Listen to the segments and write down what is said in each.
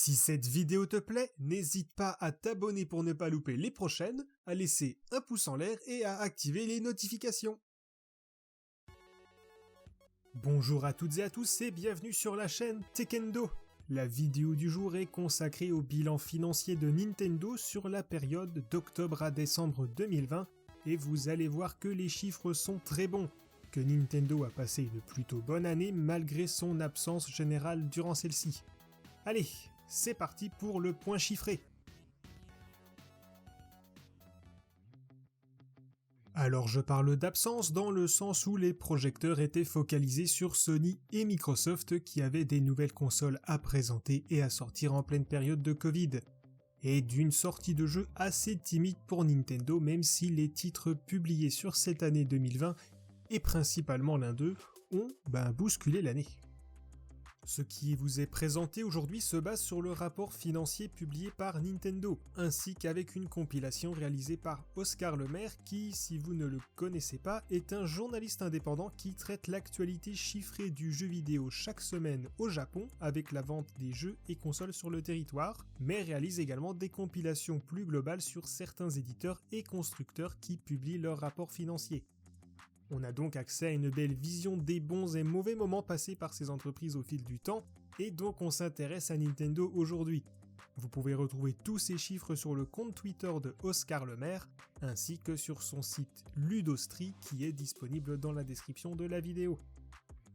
Si cette vidéo te plaît, n'hésite pas à t'abonner pour ne pas louper les prochaines, à laisser un pouce en l'air et à activer les notifications. Bonjour à toutes et à tous et bienvenue sur la chaîne Tekendo. La vidéo du jour est consacrée au bilan financier de Nintendo sur la période d'octobre à décembre 2020 et vous allez voir que les chiffres sont très bons, que Nintendo a passé une plutôt bonne année malgré son absence générale durant celle-ci. Allez, c'est parti pour le point chiffré. Alors je parle d'absence dans le sens où les projecteurs étaient focalisés sur Sony et Microsoft qui avaient des nouvelles consoles à présenter et à sortir en pleine période de Covid. Et d'une sortie de jeu assez timide pour Nintendo même si les titres publiés sur cette année 2020, et principalement l'un d'eux, ont bousculé l'année. Ce qui vous est présenté aujourd'hui se base sur le rapport financier publié par Nintendo, ainsi qu'avec une compilation réalisée par Oscar Lemaire qui, si vous ne le connaissez pas, est un journaliste indépendant qui traite l'actualité chiffrée du jeu vidéo chaque semaine au Japon avec la vente des jeux et consoles sur le territoire, mais réalise également des compilations plus globales sur certains éditeurs et constructeurs qui publient leurs rapports financiers. On a donc accès à une belle vision des bons et mauvais moments passés par ces entreprises au fil du temps, et donc on s'intéresse à Nintendo aujourd'hui. Vous pouvez retrouver tous ces chiffres sur le compte Twitter de Oscar Lemaire, ainsi que sur son site Ludostri qui est disponible dans la description de la vidéo.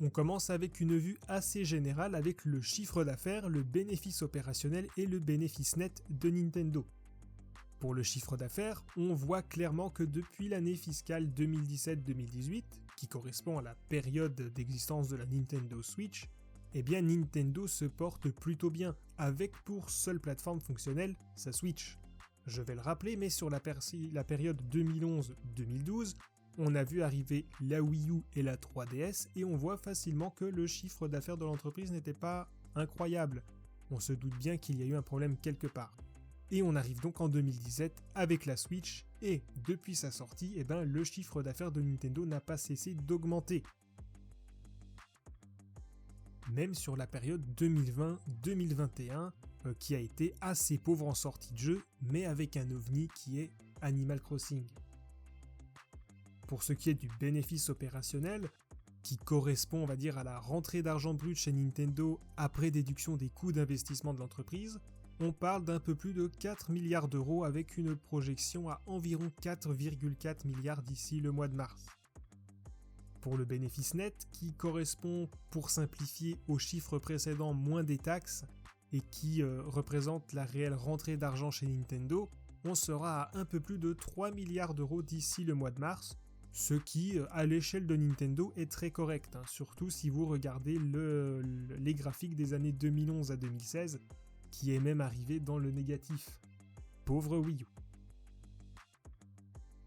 On commence avec une vue assez générale avec le chiffre d'affaires, le bénéfice opérationnel et le bénéfice net de Nintendo. Pour le chiffre d'affaires, on voit clairement que depuis l'année fiscale 2017-2018, qui correspond à la période d'existence de la Nintendo Switch, Nintendo se porte plutôt bien, avec pour seule plateforme fonctionnelle sa Switch. Je vais le rappeler, mais sur la période 2011-2012, on a vu arriver la Wii U et la 3DS, et on voit facilement que le chiffre d'affaires de l'entreprise n'était pas incroyable. On se doute bien qu'il y a eu un problème quelque part. Et on arrive donc en 2017 avec la Switch, et depuis sa sortie, le chiffre d'affaires de Nintendo n'a pas cessé d'augmenter. Même sur la période 2020-2021, qui a été assez pauvre en sortie de jeu, mais avec un ovni qui est Animal Crossing. Pour ce qui est du bénéfice opérationnel, qui correspond à la rentrée d'argent brut chez Nintendo après déduction des coûts d'investissement de l'entreprise, on parle d'un peu plus de 4 milliards d'euros avec une projection à environ 4,4 milliards d'ici le mois de mars. Pour le bénéfice net, qui correspond, pour simplifier, au chiffre précédent moins des taxes et qui représente la réelle rentrée d'argent chez Nintendo, on sera à un peu plus de 3 milliards d'euros d'ici le mois de mars, ce qui, à l'échelle de Nintendo, est très correct, surtout si vous regardez les graphiques des années 2011 à 2016, qui est même arrivé dans le négatif. Pauvre Wii U.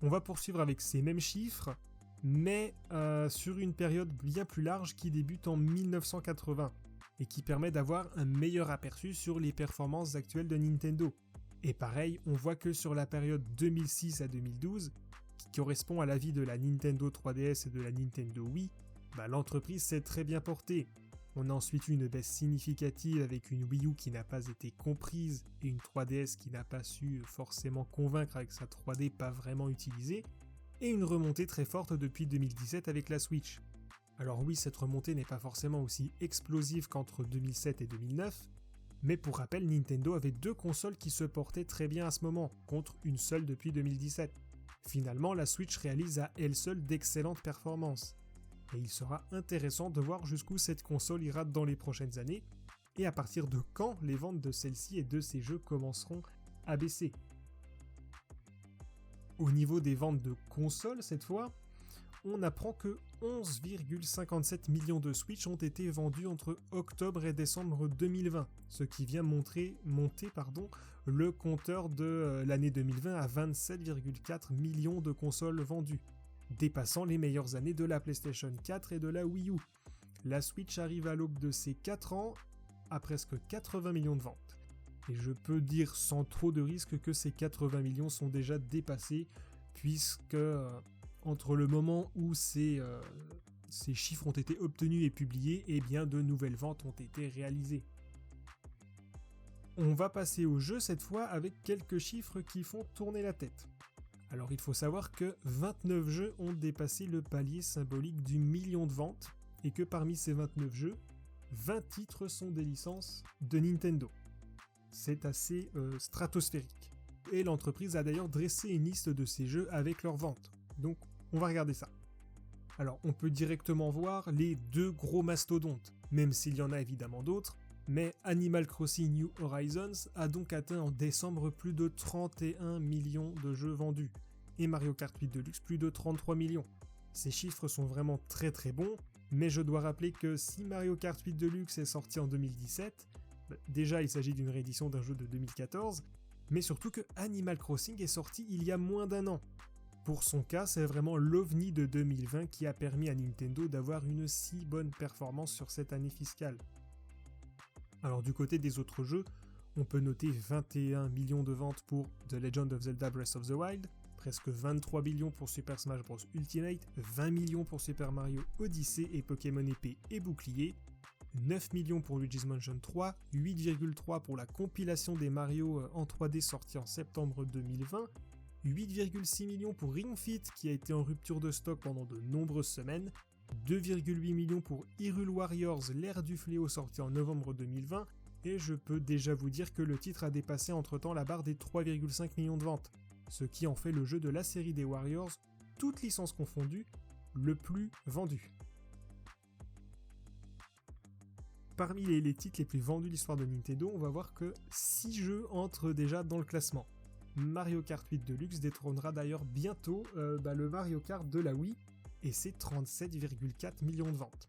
On va poursuivre avec ces mêmes chiffres, mais sur une période bien plus large qui débute en 1980, et qui permet d'avoir un meilleur aperçu sur les performances actuelles de Nintendo. Et pareil, on voit que sur la période 2006 à 2012, qui correspond à la vie de la Nintendo 3DS et de la Nintendo Wii, l'entreprise s'est très bien portée. On a ensuite eu une baisse significative avec une Wii U qui n'a pas été comprise et une 3DS qui n'a pas su forcément convaincre avec sa 3D pas vraiment utilisée, et une remontée très forte depuis 2017 avec la Switch. Alors oui, cette remontée n'est pas forcément aussi explosive qu'entre 2007 et 2009, mais pour rappel, Nintendo avait 2 consoles qui se portaient très bien à ce moment, contre une seule depuis 2017. Finalement, la Switch réalise à elle seule d'excellentes performances. Et il sera intéressant de voir jusqu'où cette console ira dans les prochaines années, et à partir de quand les ventes de celle-ci et de ces jeux commenceront à baisser. Au niveau des ventes de consoles cette fois, on apprend que 11,57 millions de Switch ont été vendus entre octobre et décembre 2020, ce qui vient monter le compteur de l'année 2020 à 27,4 millions de consoles vendues, dépassant les meilleures années de la PlayStation 4 et de la Wii U. La Switch arrive à l'aube de ses 4 ans à presque 80 millions de ventes. Et je peux dire sans trop de risque que ces 80 millions sont déjà dépassés, puisque entre le moment où ces chiffres ont été obtenus et publiés, de nouvelles ventes ont été réalisées. On va passer au jeu cette fois avec quelques chiffres qui font tourner la tête. Alors il faut savoir que 29 jeux ont dépassé le palier symbolique du million de ventes, et que parmi ces 29 jeux, 20 titres sont des licences de Nintendo. C'est assez stratosphérique. Et l'entreprise a d'ailleurs dressé une liste de ces jeux avec leurs ventes. Donc on va regarder ça. Alors on peut directement voir les deux gros mastodontes, même s'il y en a évidemment d'autres, mais Animal Crossing New Horizons a donc atteint en décembre plus de 31 millions de jeux vendus, et Mario Kart 8 Deluxe plus de 33 millions. Ces chiffres sont vraiment très très bons, mais je dois rappeler que si Mario Kart 8 Deluxe est sorti en 2017, déjà il s'agit d'une réédition d'un jeu de 2014, mais surtout que Animal Crossing est sorti il y a moins d'un an. Pour son cas, c'est vraiment l'OVNI de 2020 qui a permis à Nintendo d'avoir une si bonne performance sur cette année fiscale. Alors du côté des autres jeux, on peut noter 21 millions de ventes pour The Legend of Zelda Breath of the Wild, presque 23 millions pour Super Smash Bros Ultimate, 20 millions pour Super Mario Odyssey et Pokémon Épée et Bouclier, 9 millions pour Luigi's Mansion 3, 8,3 pour la compilation des Mario en 3D sortie en septembre 2020, 8,6 millions pour Ring Fit qui a été en rupture de stock pendant de nombreuses semaines, 2,8 millions pour Hyrule Warriors l'ère du fléau sorti en novembre 2020, et je peux déjà vous dire que le titre a dépassé entre-temps la barre des 3,5 millions de ventes, ce qui en fait le jeu de la série des Warriors, toutes licences confondues, le plus vendu. Parmi les titres les plus vendus de l'histoire de Nintendo, on va voir que 6 jeux entrent déjà dans le classement. Mario Kart 8 Deluxe détrônera d'ailleurs bientôt le Mario Kart de la Wii, et c'est 37,4 millions de ventes.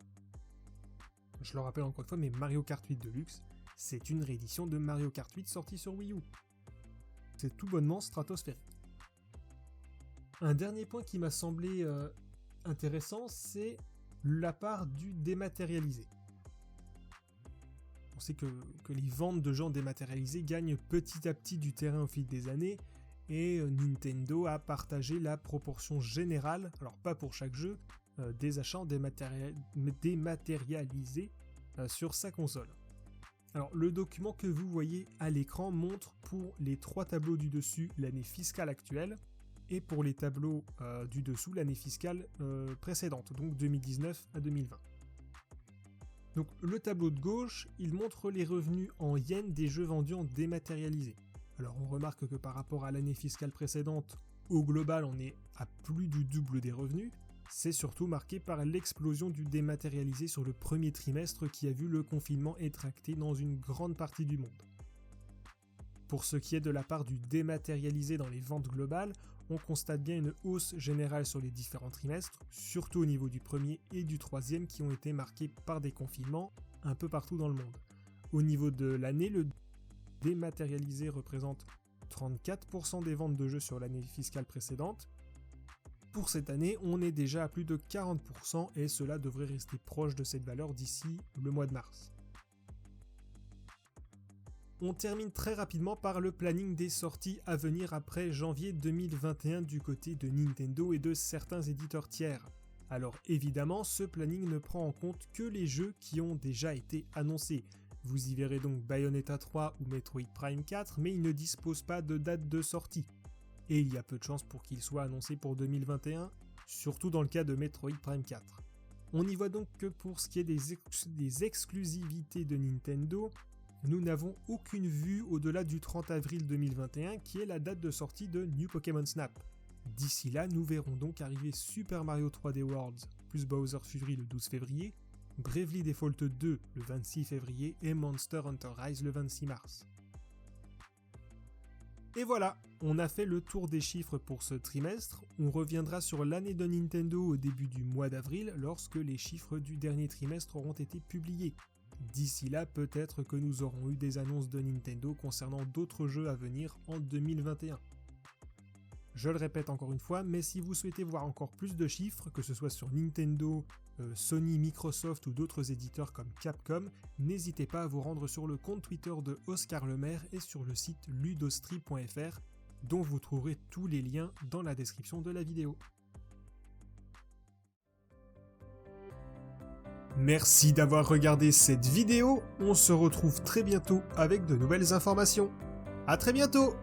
Je le rappelle encore une fois, mais Mario Kart 8 Deluxe, c'est une réédition de Mario Kart 8 sortie sur Wii U. C'est tout bonnement stratosphérique. Un dernier point qui m'a semblé intéressant, c'est la part du dématérialisé. On sait que les ventes de jeux dématérialisés gagnent petit à petit du terrain au fil des années, et Nintendo a partagé la proportion générale, alors pas pour chaque jeu, des achats dématérialisés sur sa console. Alors le document que vous voyez à l'écran montre pour les 3 tableaux du dessus l'année fiscale actuelle, et pour les tableaux du dessous l'année fiscale précédente, donc 2019 à 2020. Donc le tableau de gauche, il montre les revenus en yens des jeux vendus en dématérialisé. Alors on remarque que par rapport à l'année fiscale précédente, au global on est à plus du double des revenus. C'est surtout marqué par l'explosion du dématérialisé sur le premier trimestre qui a vu le confinement être acté dans une grande partie du monde. Pour ce qui est de la part du dématérialisé dans les ventes globales, on constate bien une hausse générale sur les différents trimestres, surtout au niveau du premier et du troisième qui ont été marqués par des confinements un peu partout dans le monde. Au niveau de l'année, le dématérialisé représente 34% des ventes de jeux sur l'année fiscale précédente. Pour cette année, on est déjà à plus de 40% et cela devrait rester proche de cette valeur d'ici le mois de mars. On termine très rapidement par le planning des sorties à venir après janvier 2021 du côté de Nintendo et de certains éditeurs tiers. Alors évidemment, ce planning ne prend en compte que les jeux qui ont déjà été annoncés. Vous y verrez donc Bayonetta 3 ou Metroid Prime 4, mais ils ne disposent pas de date de sortie. Et il y a peu de chances pour qu'ils soient annoncés pour 2021, surtout dans le cas de Metroid Prime 4. On n'y voit donc que pour ce qui est des exclusivités de Nintendo, nous n'avons aucune vue au-delà du 30 avril 2021 qui est la date de sortie de New Pokémon Snap. D'ici là, nous verrons donc arriver Super Mario 3D Worlds plus Bowser Fury le 12 février, Bravely Default 2 le 26 février et Monster Hunter Rise le 26 mars. Et voilà, on a fait le tour des chiffres pour ce trimestre. On reviendra sur l'année de Nintendo au début du mois d'avril lorsque les chiffres du dernier trimestre auront été publiés. D'ici là, peut-être que nous aurons eu des annonces de Nintendo concernant d'autres jeux à venir en 2021. Je le répète encore une fois, mais si vous souhaitez voir encore plus de chiffres, que ce soit sur Nintendo, Sony, Microsoft ou d'autres éditeurs comme Capcom, n'hésitez pas à vous rendre sur le compte Twitter de Oscar Lemaire et sur le site ludostri.fr, dont vous trouverez tous les liens dans la description de la vidéo. Merci d'avoir regardé cette vidéo, on se retrouve très bientôt avec de nouvelles informations. À très bientôt!